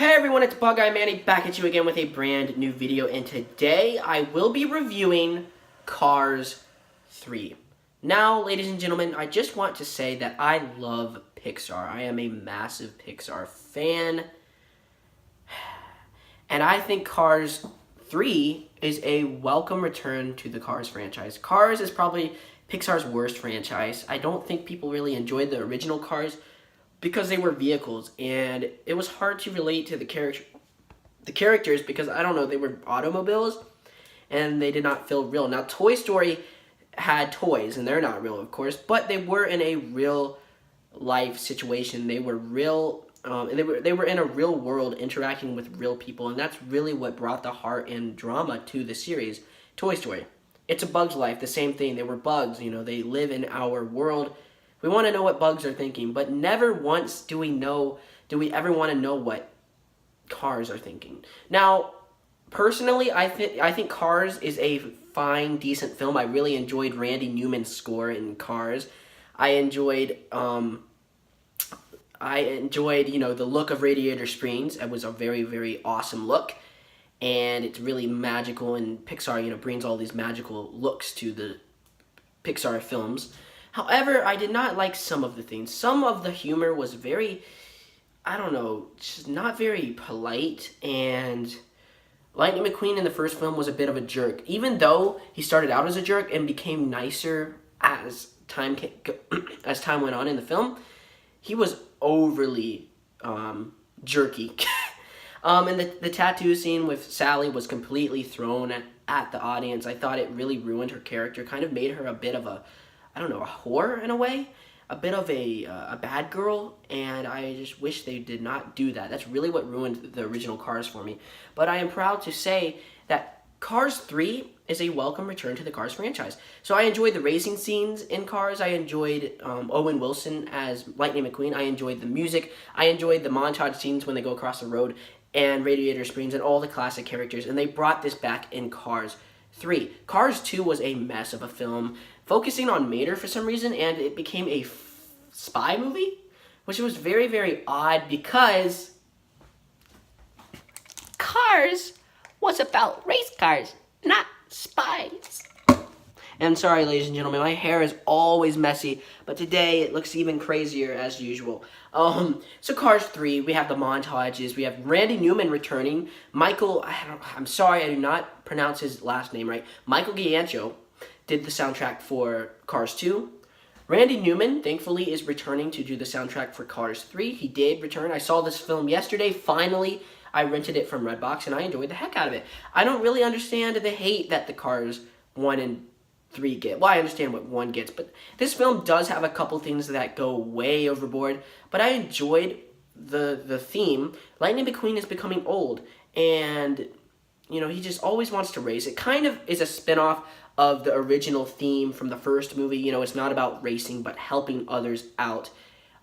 Hey everyone, it's Bug Guy Manny back at you again with a brand new video, and today I will be reviewing Cars 3. Now, ladies and gentlemen, I just want to say that I love Pixar. I am a massive Pixar fan, and I think Cars 3 is a welcome return to the Cars franchise. Cars is probably Pixar's worst franchise. I don't think people really enjoyed the original Cars because they were vehicles, and it was hard to relate to the characters because, I don't know, they were automobiles, and they did not feel real. Now, Toy Story had toys, and they're not real, of course, but they were in a real life situation. They were real, and they were in a real world interacting with real people, and that's really what brought the heart and drama to the series, Toy Story. It's a Bug's Life, the same thing. They were bugs, they live in our world. We want to know what bugs are thinking, but never once do we ever want to know what Cars are thinking. Now, personally, I think Cars is a fine, decent film. I really enjoyed Randy Newman's score in Cars. I enjoyed the look of Radiator Springs. It was a very, very awesome look, and it's really magical. And Pixar, brings all these magical looks to the Pixar films. However, I did not like some of the things. Some of the humor was very, just not very polite, and Lightning McQueen in the first film was a bit of a jerk. Even though he started out as a jerk and became nicer as time went on in the film, he was overly jerky. And the tattoo scene with Sally was completely thrown at the audience. I thought it really ruined her character, kind of made her a bit of a whore in a way, a bit of a bad girl, and I just wish they did not do that. That's really what ruined the original Cars for me. But I am proud to say that Cars 3 is a welcome return to the Cars franchise. So I enjoyed the racing scenes in Cars. I enjoyed Owen Wilson as Lightning McQueen. I enjoyed the music. I enjoyed the montage scenes when they go across the road and Radiator Springs and all the classic characters, and they brought this back in Cars 3. Cars 2 was a mess of a film, focusing on Mater for some reason, and it became a spy movie, which was very, very odd because Cars was about race cars, not spies. And sorry, ladies and gentlemen, my hair is always messy, but today it looks even crazier as usual. So Cars 3, we have the montages, we have Randy Newman returning, I'm sorry, I do not pronounce his last name right, Michael Giacchio did the soundtrack for Cars 2. Randy Newman, thankfully, is returning to do the soundtrack for Cars 3. He did return. I saw this film yesterday, finally. I rented it from Redbox, and I enjoyed the heck out of it. I don't really understand the hate that the Cars 1 and 3 get. Well, I understand what 1 gets, but this film does have a couple things that go way overboard, but I enjoyed the theme. Lightning McQueen is becoming old, and he just always wants to race. It kind of is a spin-off of the original theme from the first movie. It's not about racing, but helping others out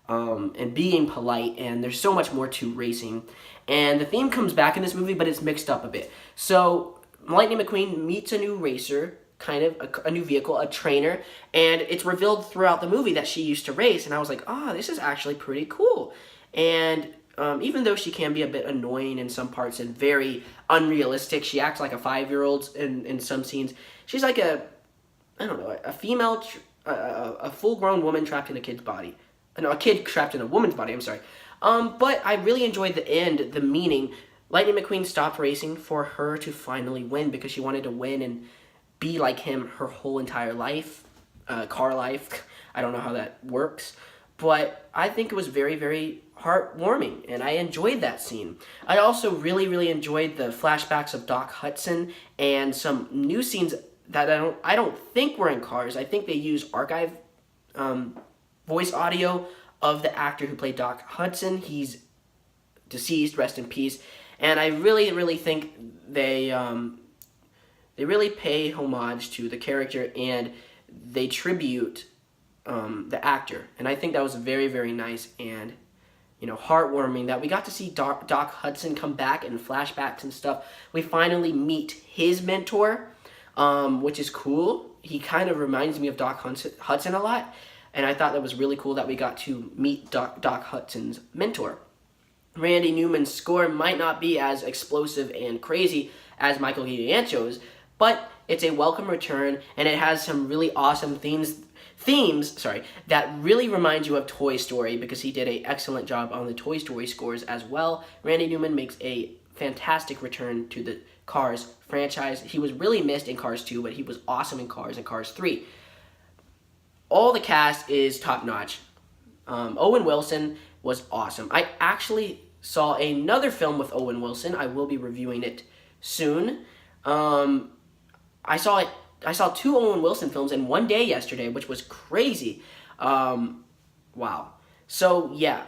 and being polite, and there's so much more to racing. And the theme comes back in this movie, but it's mixed up a bit. So Lightning McQueen meets a new racer, kind of a new vehicle, a trainer, and it's revealed throughout the movie that she used to race, and I was like, this is actually pretty cool. And even though she can be a bit annoying in some parts and very unrealistic, she acts like a 5-year-old in some scenes. She's like a female, a full-grown woman trapped in a kid's body. No, a kid trapped in a woman's body, I'm sorry. But I really enjoyed the end, the meaning. Lightning McQueen stopped racing for her to finally win because she wanted to win and be like him her whole entire life, car life. I don't know how that works. But I think it was very, very heartwarming, and I enjoyed that scene. I also really, really enjoyed the flashbacks of Doc Hudson and some new scenes that I don't think were in Cars. I think they used archive voice audio of the actor who played Doc Hudson. He's deceased, rest in peace. And I really, really think they really pay homage to the character, and they tribute the actor. And I think that was very, very nice and heartwarming that we got to see Doc Hudson come back in flashbacks and stuff. We finally meet his mentor, which is cool. He kind of reminds me of Doc Hudson a lot, and I thought that was really cool that we got to meet Doc Hudson's mentor. Randy Newman's score might not be as explosive and crazy as Michael Giacchino's, but it's a welcome return, and it has some really awesome themes that really remind you of Toy Story, because he did an excellent job on the Toy Story scores as well. Randy Newman makes a fantastic return to the Cars franchise. He was really missed in Cars 2, but he was awesome in Cars and Cars 3. All the cast is top-notch. Owen Wilson was awesome. I actually saw another film with Owen Wilson. I will be reviewing it soon. I saw 2 Owen Wilson films in one day yesterday, which was crazy. Wow. So, yeah.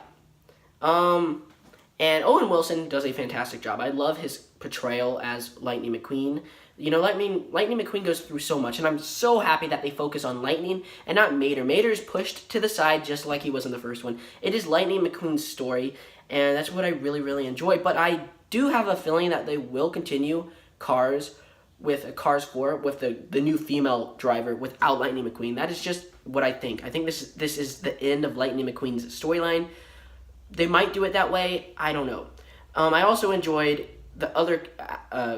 And Owen Wilson does a fantastic job. I love his portrayal as Lightning McQueen. You know, Lightning McQueen goes through so much, and I'm so happy that they focus on Lightning and not Mater. Mater's pushed to the side just like he was in the first one. It is Lightning McQueen's story, and that's what I really, really enjoy. But I do have a feeling that they will continue Cars with Cars 4 with the new female driver without Lightning McQueen. That is just what I think. I think this is the end of Lightning McQueen's storyline. They might do it that way. I don't know. I also enjoyed the other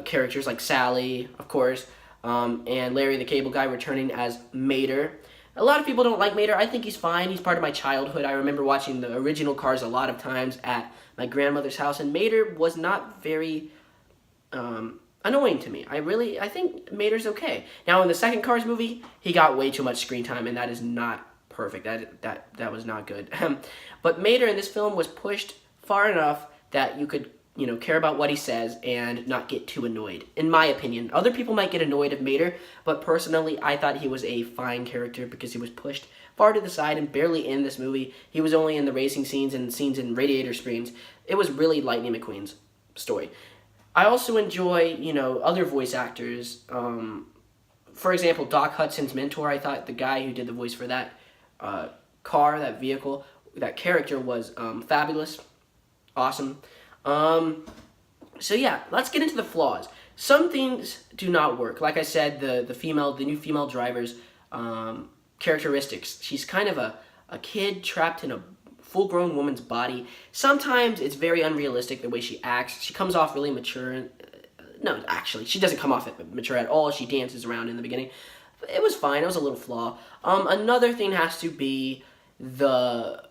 characters like Sally, of course, and Larry the Cable Guy returning as Mater. A lot of people don't like Mater. I think he's fine. He's part of my childhood. I remember watching the original Cars a lot of times at my grandmother's house, and Mater was not very annoying to me. I think Mater's okay. Now, in the second Cars movie, he got way too much screen time, and that is not perfect. That was not good. But Mater in this film was pushed far enough that you could, care about what he says and not get too annoyed, in my opinion. Other people might get annoyed of Mater, but personally, I thought he was a fine character because he was pushed far to the side and barely in this movie. He was only in the racing scenes and scenes in Radiator Springs. It was really Lightning McQueen's story. I also enjoy, other voice actors. For example, Doc Hudson's mentor. I thought the guy who did the voice for that car, that vehicle, that character was fabulous. Awesome. So yeah, let's get into the flaws. Some things do not work. Like I said, the new female driver's characteristics. She's kind of a kid trapped in a full-grown woman's body. Sometimes it's very unrealistic the way she acts. She comes off really mature. No, actually, she doesn't come off mature at all. She dances around in the beginning. It was fine. It was a little flaw. Another thing has to be the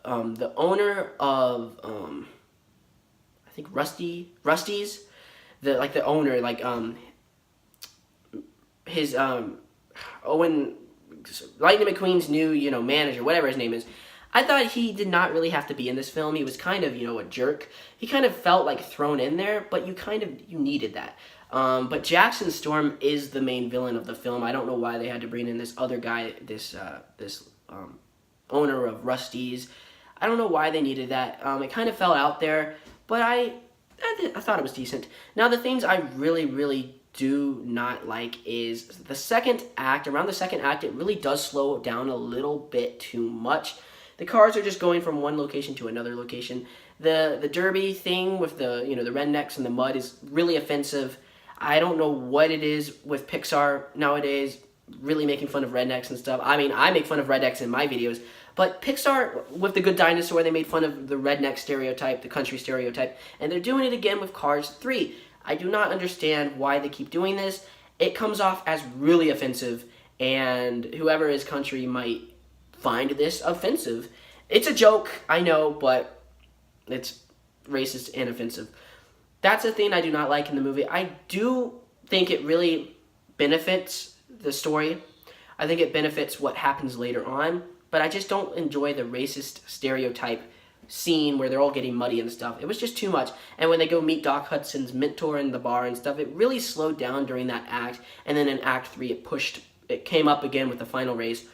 owner of I think Rusty's, the owner, his Owen, Lightning McQueen's new manager, whatever his name is. I thought he did not really have to be in this film. He was kind of a jerk. He kind of felt like thrown in there, but you needed that. But Jackson Storm is the main villain of the film. I don't know why they had to bring in this other guy, this owner of Rusty's. I don't know why they needed that. It kind of fell out there, but I thought it was decent. Now, the things I really, really do not like is the second act. Around the second act, it really does slow down a little bit too much. The cars are just going from one location to another location. The derby thing with the the rednecks and the mud is really offensive. I don't know what it is with Pixar nowadays, really making fun of rednecks and stuff. I mean, I make fun of rednecks in my videos, but Pixar, with The Good Dinosaur, they made fun of the redneck stereotype, the country stereotype, and they're doing it again with Cars 3. I do not understand why they keep doing this. It comes off as really offensive, and whoever is country might find this offensive. It's a joke, I know, but it's racist and offensive. That's a thing I do not like in the movie. I do think it really benefits the story. I think it benefits what happens later on, but I just don't enjoy the racist stereotype scene where they're all getting muddy and stuff. It was just too much. And when they go meet Doc Hudson's mentor in the bar and stuff, it really slowed down during that act. And then in Act 3, it came up again with the final race.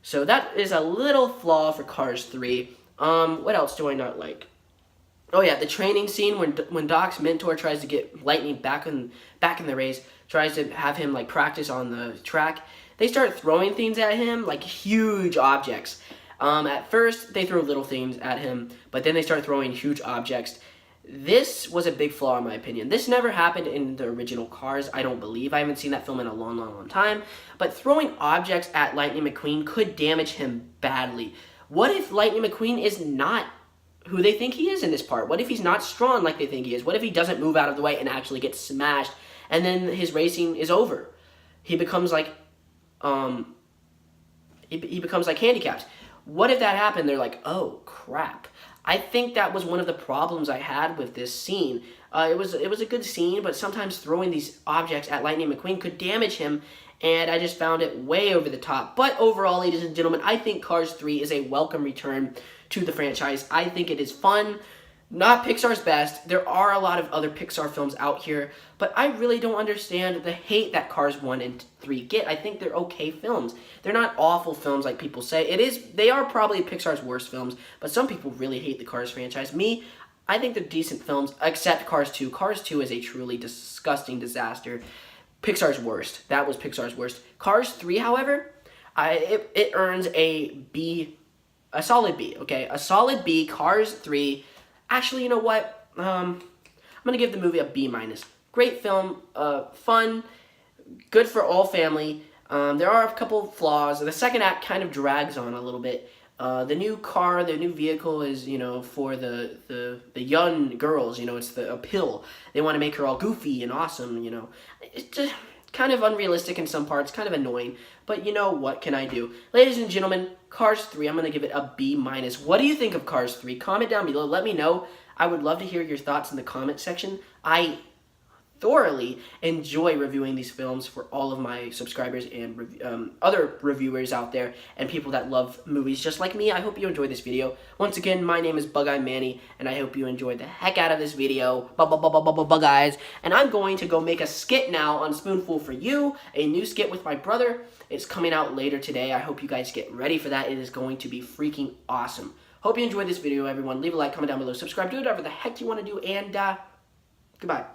So that is a little flaw for Cars 3. What else do I not like? Oh yeah, the training scene when Doc's mentor tries to get Lightning back in the race, tries to have him practice on the track. They start throwing things at him, like huge objects. At first, they throw little things at him, but then they start throwing huge objects. This was a big flaw in my opinion. This never happened in the original Cars, I don't believe. I haven't seen that film in a long, long, long time. But throwing objects at Lightning McQueen could damage him badly. What if Lightning McQueen is not who they think he is in this part. What if he's not strong like they think he is? What if he doesn't move out of the way and actually gets smashed, and then his racing is over? He becomes like, he becomes like handicapped. What if that happened? They're like, oh crap. I think that was one of the problems I had with this scene. It was a good scene, but sometimes throwing these objects at Lightning McQueen could damage him, and I just found it way over the top. But overall, ladies and gentlemen, I think Cars 3 is a welcome return to the franchise. I think it is fun. Not Pixar's best. There are a lot of other Pixar films out here, but I really don't understand the hate that Cars 1 and 3 get. I think they're okay films. They're not awful films like people say. They are probably Pixar's worst films, but some people really hate the Cars franchise. Me, I think they're decent films, except Cars 2. Cars 2 is a truly disgusting disaster. Pixar's worst. That was Pixar's worst. Cars 3, however, it earns a B, a solid B, okay? A solid B. Cars 3. Actually, you know what? I'm going to give the movie a B-. Great film, fun, good for all family. There are a couple flaws. The second act kind of drags on a little bit. The new car, the new vehicle is, for the young girls, it's a pill. They want to make her all goofy and awesome, It's just kind of unrealistic in some parts, kind of annoying. But what can I do? Ladies and gentlemen, Cars 3, I'm going to give it a B-. What do you think of Cars 3? Comment down below. Let me know. I would love to hear your thoughts in the comment section. I thoroughly enjoy reviewing these films for all of my subscribers and other reviewers out there and people that love movies just like me. I hope you enjoyed this video. Once again, my name is Bug-Eye Manny, and I hope you enjoyed the heck out of this video. Bug-Eyes. And I'm going to go make a skit now on Spoonful for You, a new skit with my brother. It's coming out later today. I hope you guys get ready for that. It is going to be freaking awesome. Hope you enjoyed this video, everyone. Leave a like, comment down below, subscribe, do whatever the heck you want to do, and goodbye.